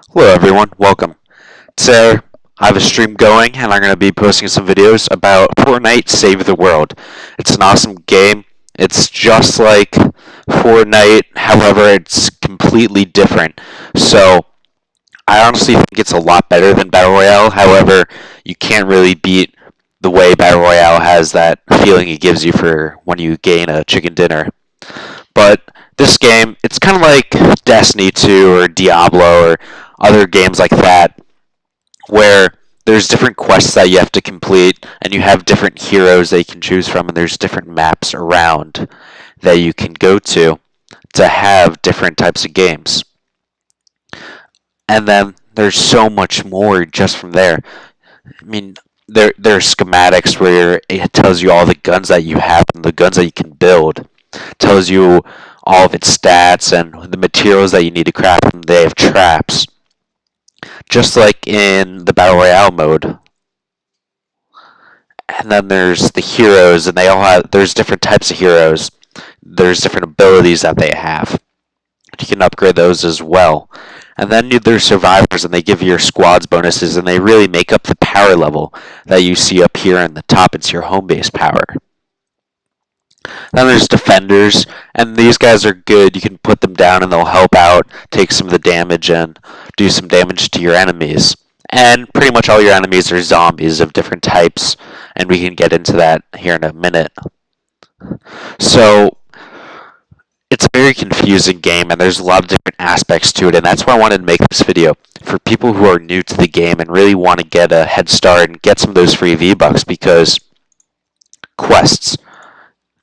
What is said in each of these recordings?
Hello everyone, welcome. Today I have a stream going and I'm going to be posting some videos about Fortnite Save the World. It's an awesome game. It's just like Fortnite, however it's completely different. So I honestly think it's a lot better than Battle Royale. However, you can't really beat the way Battle Royale has that feeling it gives you for when you gain a chicken dinner. But this game, it's kind of like Destiny 2 or Diablo or other games like that, where there's different quests that you have to complete, and you have different heroes that you can choose from, and there's different maps around that you can go to have different types of games. And then there's so much more just from there. I mean, there are schematics where it tells you all the guns that you have and the guns that you can build. It tells you all of its stats and the materials that you need to craft them. They have traps, just like in the Battle Royale mode. And then there's the heroes, and there's different types of heroes. There's different abilities that they have. You can upgrade those as well. And then there's survivors, and they give your squads bonuses, and they really make up the power level that you see up here in the top. It's your home base power. Then there's defenders, and these guys are good. You can put them down, and they'll help out, take some of the damage, and do some damage to your enemies. And pretty much all your enemies are zombies of different types, and we can get into that here in a minute. So it's a very confusing game, and there's a lot of different aspects to it, and that's why I wanted to make this video for people who are new to the game and really want to get a head start and get some of those free V-Bucks, because quests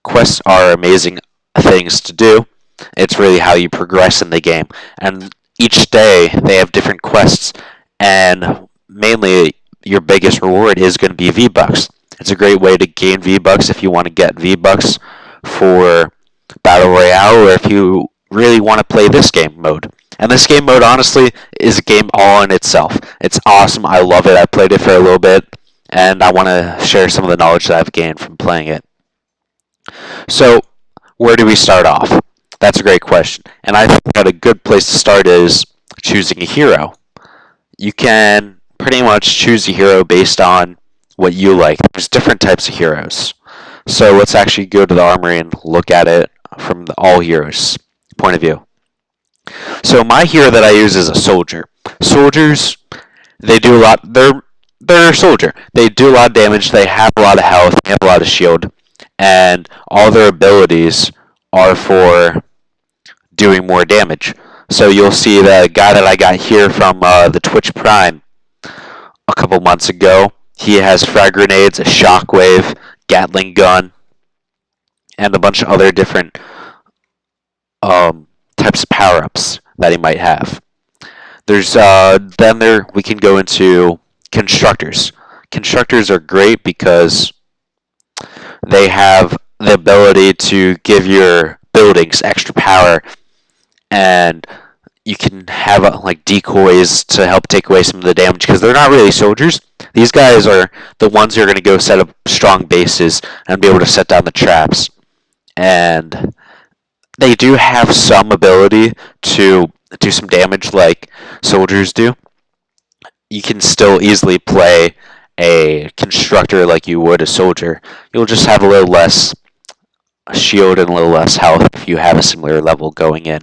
quests are amazing things to do. It's really how you progress in the game, and each day they have different quests, and mainly your biggest reward is going to be V-Bucks. It's a great way to gain V-Bucks if you want to get V-Bucks for Battle Royale, or if you really want to play this game mode. And this game mode, honestly, is a game all in itself. It's awesome. I love it. I played it for a little bit, and I want to share some of the knowledge that I've gained from playing it. So, where do we start off? That's a great question. And I think that a good place to start is choosing a hero. You can pretty much choose a hero based on what you like. There's different types of heroes. So let's actually go to the armory and look at it from the all heroes point of view. So my hero that I use is a soldier. Soldiers, they do a lot. They're a soldier. They do a lot of damage. They have a lot of health. They have a lot of shield, and all their abilities are for doing more damage. So you'll see the guy that I got here from the Twitch Prime a couple months ago. He has frag grenades, a shockwave, Gatling gun, and a bunch of other different types of power-ups that he might have. There's then we can go into constructors. Constructors are great because they have the ability to give your buildings extra power, and you can have like decoys to help take away some of the damage, because they're not really soldiers. These guys are the ones who are going to go set up strong bases and be able to set down the traps. And they do have some ability to do some damage like soldiers do. You can still easily play a constructor like you would a soldier. You'll just have a little less shield and a little less health if you have a similar level going in.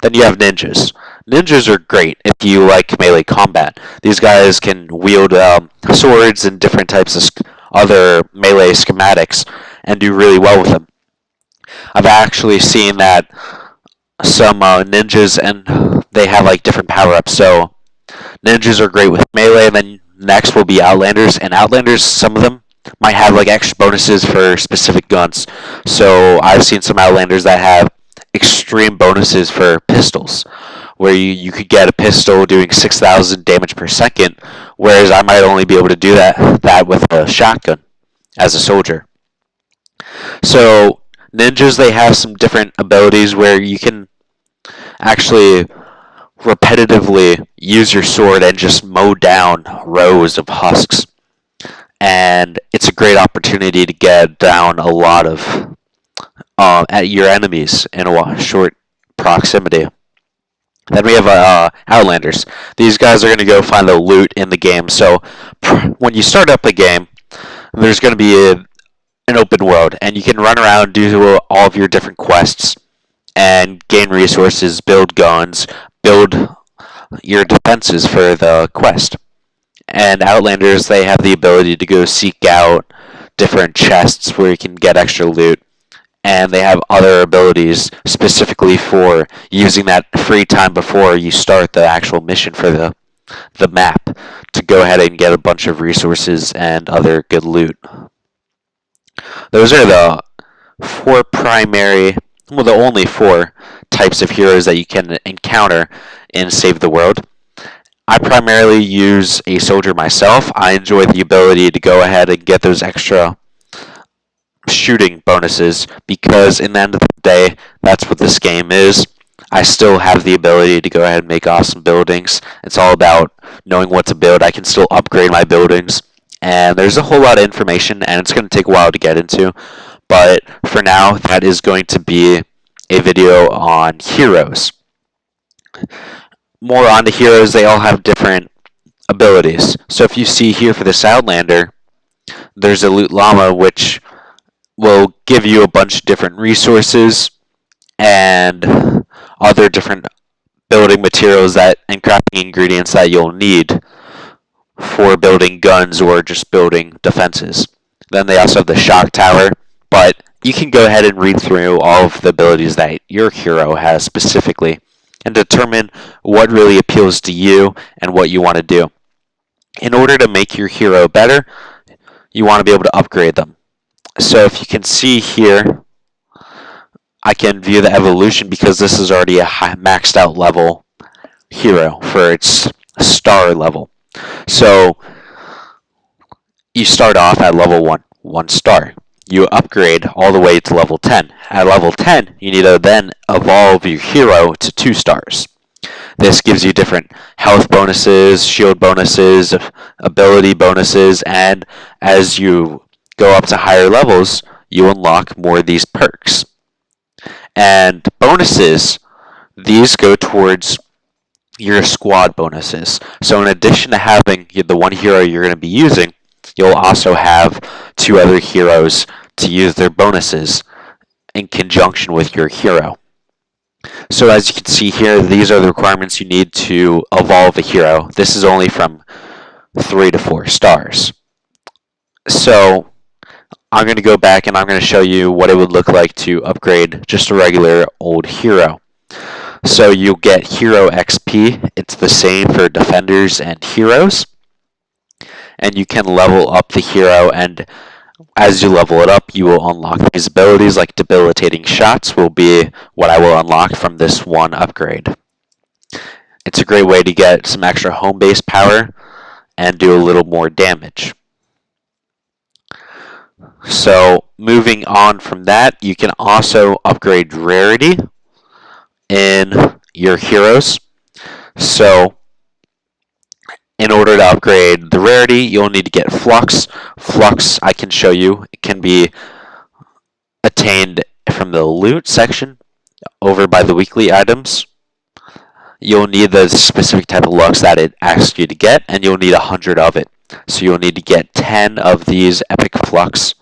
Then you have ninjas. Ninjas are great if you like melee combat. These guys can wield swords and different types of other melee schematics and do really well with them. I've actually seen that some ninjas, and they have like different power-ups. So ninjas are great with melee, and then next will be outlanders. And outlanders, some of them might have like extra bonuses for specific guns. So I've seen some outlanders that have extreme bonuses for pistols, where you could get a pistol doing 6,000 damage per second, whereas I might only be able to do that with a shotgun as a soldier. So ninjas, they have some different abilities where you can actually repetitively use your sword and just mow down rows of husks. And it's a great opportunity to get down a lot of at your enemies in a short proximity. Then we have Outlanders. These guys are going to go find the loot in the game. So when you start up a game, there's going to be an open world, and you can run around, do all of your different quests, and gain resources, build guns, build your defenses for the quest. And Outlanders, they have the ability to go seek out different chests where you can get extra loot, and they have other abilities specifically for using that free time before you start the actual mission for the map to go ahead and get a bunch of resources and other good loot. Those are the four primary, well, the only four types of heroes that you can encounter in Save the World. I primarily use a soldier myself. I enjoy the ability to go ahead and get those extra shooting bonuses because in the end of the day, that's what this game is. I still have the ability to go ahead and make awesome buildings. It's all about knowing what to build. I can still upgrade my buildings, and there's a whole lot of information, and it's going to take a while to get into. But for now, that is going to be a video on heroes. More on the heroes, they all have different abilities. So if you see here for this Outlander, there's a Loot Llama, which will give you a bunch of different resources and other different building materials that and crafting ingredients that you'll need for building guns or just building defenses. Then they also have the Shock Tower, but you can go ahead and read through all of the abilities that your hero has specifically and determine what really appeals to you and what you want to do. In order to make your hero better, you want to be able to upgrade them. So if you can see here, I can view the evolution because this is already a maxed out level hero for its star level. So you start off at level 1 star. You upgrade all the way to level 10. At level 10, you need to then evolve your hero to 2 stars. This gives you different health bonuses, shield bonuses, ability bonuses, and as you go up to higher levels, you unlock more of these perks. And bonuses, these go towards your squad bonuses. So in addition to having the one hero you're going to be using, you'll also have 2 other heroes to use their bonuses in conjunction with your hero. So as you can see here, these are the requirements you need to evolve a hero. This is only from 3 to 4 stars. So I'm going to go back and I'm going to show you what it would look like to upgrade just a regular old hero. So you get hero XP. It's the same for defenders and heroes. And you can level up the hero, and as you level it up, you will unlock these abilities like debilitating shots will be what I will unlock from this one upgrade. It's a great way to get some extra home base power and do a little more damage. So moving on from that, you can also upgrade rarity in your heroes. So in order to upgrade the rarity, you'll need to get Flux. Flux, I can show you, it can be attained from the loot section over by the weekly items. You'll need the specific type of Lux that it asks you to get, and you'll need 100 of it. So you'll need to get 10 of these Epic Flux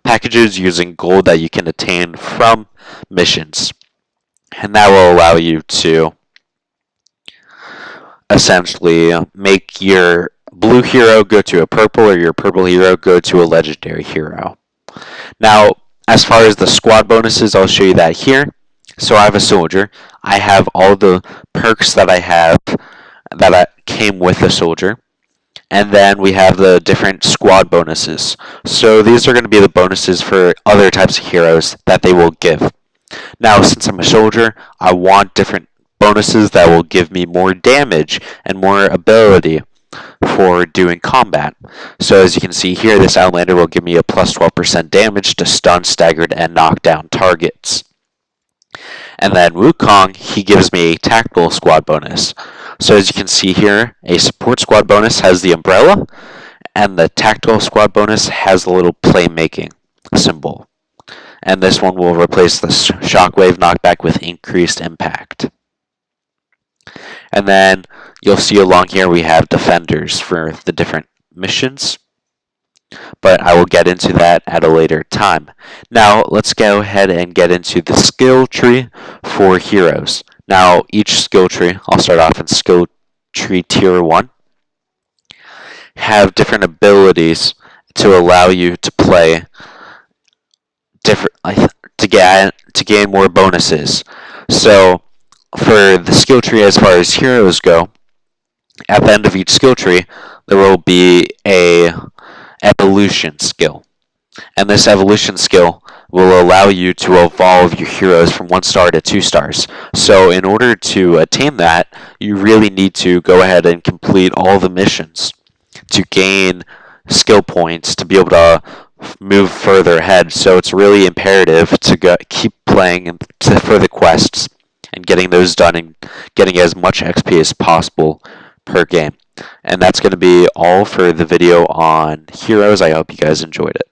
packages using gold that you can attain from missions. And that will allow you to essentially make your blue hero go to a purple or your purple hero go to a legendary hero. Now, as far as the squad bonuses, I'll show you that here. So I have a soldier. I have all the perks that I have that came with the soldier. And then we have the different squad bonuses. So these are going to be the bonuses for other types of heroes that they will give. Now, since I'm a soldier, I want different bonuses that will give me more damage and more ability for doing combat. So as you can see here, this Outlander will give me a plus 12% damage to stun, staggered, and knock down targets. And then Wukong, he gives me a tactical squad bonus. So as you can see here, a support squad bonus has the umbrella, and the tactical squad bonus has the little playmaking symbol. And this one will replace the shockwave knockback with increased impact. And then you'll see along here we have defenders for the different missions, but I will get into that at a later time. Now let's go ahead and get into the skill tree for heroes. Now each skill tree, I'll start off in skill tree tier 1, have different abilities to allow you to play different to gain more bonuses. So for the skill tree as far as heroes go, at the end of each skill tree there will be a evolution skill. And this evolution skill will allow you to evolve your heroes from 1 star to 2 stars. So in order to attain that, you really need to go ahead and complete all the missions to gain skill points to be able to move further ahead. So it's really imperative to keep playing for the quests and getting those done and getting as much XP as possible per game. And that's going to be all for the video on heroes. I hope you guys enjoyed it.